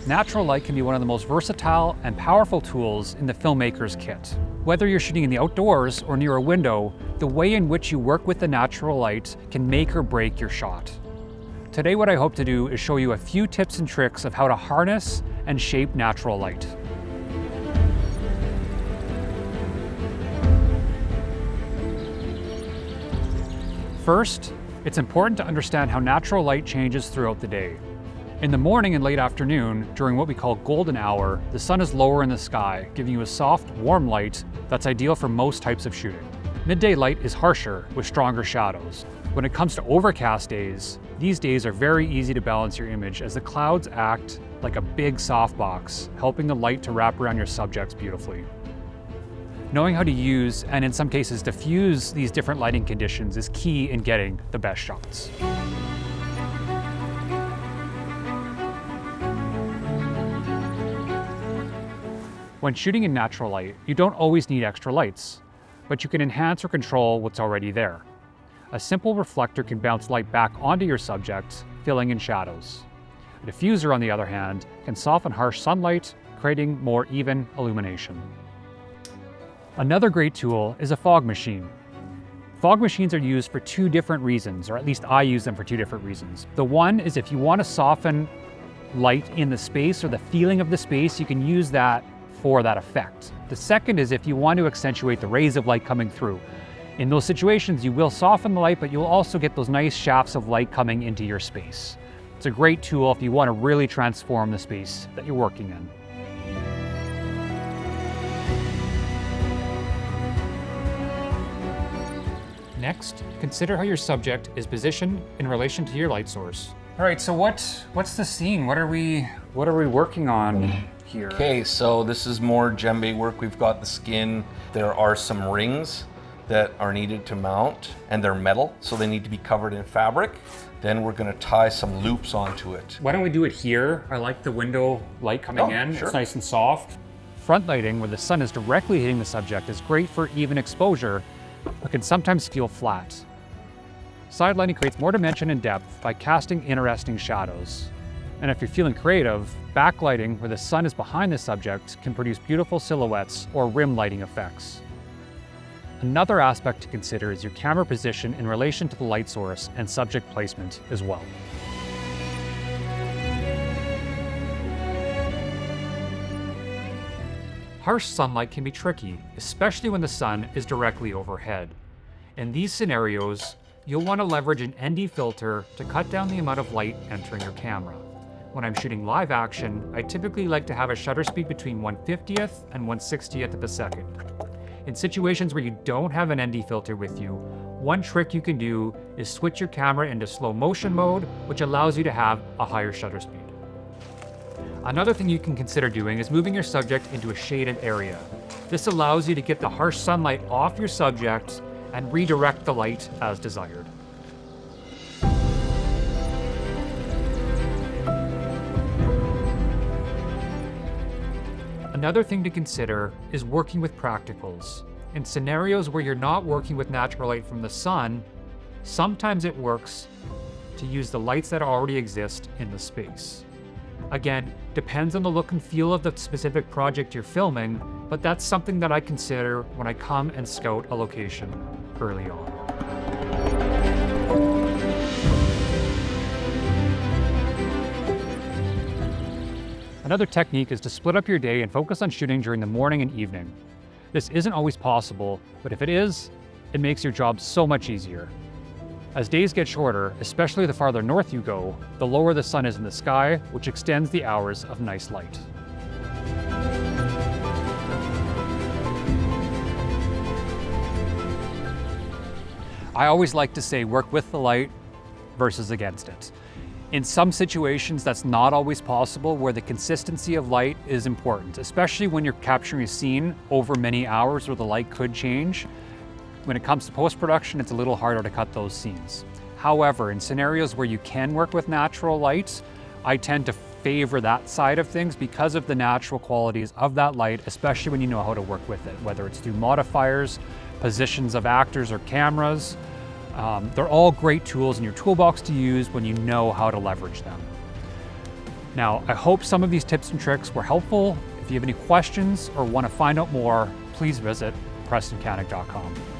Natural light can be one of the most versatile and powerful tools in the Filmmakers kit. Whether you're shooting in the outdoors or near a window, the way in which you work with the natural light can make or break your shot. Today what I hope to do is show you a few tips and tricks of how to harness and shape natural light. First, it's important to understand how natural light changes throughout the day. In the morning and late afternoon, during what we call golden hour, the sun is lower in the sky, giving you a soft, warm light that's ideal for most types of shooting. Midday light is harsher, with stronger shadows. When it comes to overcast days, these days are very easy to balance your image as the clouds act like a big softbox, helping the light to wrap around your subjects beautifully. Knowing how to use, and in some cases diffuse, these different lighting conditions is key in getting the best shots. When shooting in natural light, you don't always need extra lights, but you can enhance or control what's already there. A simple reflector can bounce light back onto your subject, filling in shadows. A diffuser, on the other hand, can soften harsh sunlight, creating more even illumination. Another great tool is a fog machine. Fog machines are used for two different reasons, or at least I use them for two different reasons. The one is if you want to soften light in the space or the feeling of the space, you can use that for that effect. The second is if you want to accentuate the rays of light coming through. In those situations, you will soften the light, but you'll also get those nice shafts of light coming into your space. It's a great tool if you want to really transform the space that you're working in. Next, consider how your subject is positioned in relation to your light source. All right, so what's the scene? What are we working on here? Okay, so this is more djembe work. We've got the skin. There are some rings that are needed to mount, and they're metal, so they need to be covered in fabric. Then we're gonna tie some loops onto it. Why don't we do it here? I like the window light coming in. Sure. It's nice and soft. Front lighting, where the sun is directly hitting the subject, is great for even exposure, but can sometimes feel flat. Side lighting creates more dimension and depth by casting interesting shadows. And if you're feeling creative, backlighting, where the sun is behind the subject, can produce beautiful silhouettes or rim lighting effects. Another aspect to consider is your camera position in relation to the light source and subject placement as well. Harsh sunlight can be tricky, especially when the sun is directly overhead. In these scenarios, you'll want to leverage an ND filter to cut down the amount of light entering your camera. When I'm shooting live action, I typically like to have a shutter speed between 1/50th and 1/60th of a second. In situations where you don't have an ND filter with you, one trick you can do is switch your camera into slow motion mode, which allows you to have a higher shutter speed. Another thing you can consider doing is moving your subject into a shaded area. This allows you to get the harsh sunlight off your subject and redirect the light as desired. Another thing to consider is working with practicals. In scenarios where you're not working with natural light from the sun, sometimes it works to use the lights that already exist in the space. Again, depends on the look and feel of the specific project you're filming, but that's something that I consider when I come and scout a location early on. Another technique is to split up your day and focus on shooting during the morning and evening. This isn't always possible, but if it is, it makes your job so much easier. As days get shorter, especially the farther north you go, the lower the sun is in the sky, which extends the hours of nice light. I always like to say work with the light versus against it. In some situations, that's not always possible, where the consistency of light is important, especially when you're capturing a scene over many hours where the light could change. When it comes to post-production, it's a little harder to cut those scenes. However, in scenarios where you can work with natural light, I tend to favor that side of things because of the natural qualities of that light, especially when you know how to work with it, whether it's through modifiers, positions of actors or cameras. They're all great tools in your toolbox to use when you know how to leverage them. Now, I hope some of these tips and tricks were helpful. If you have any questions or want to find out more, please visit PrestonCanick.com.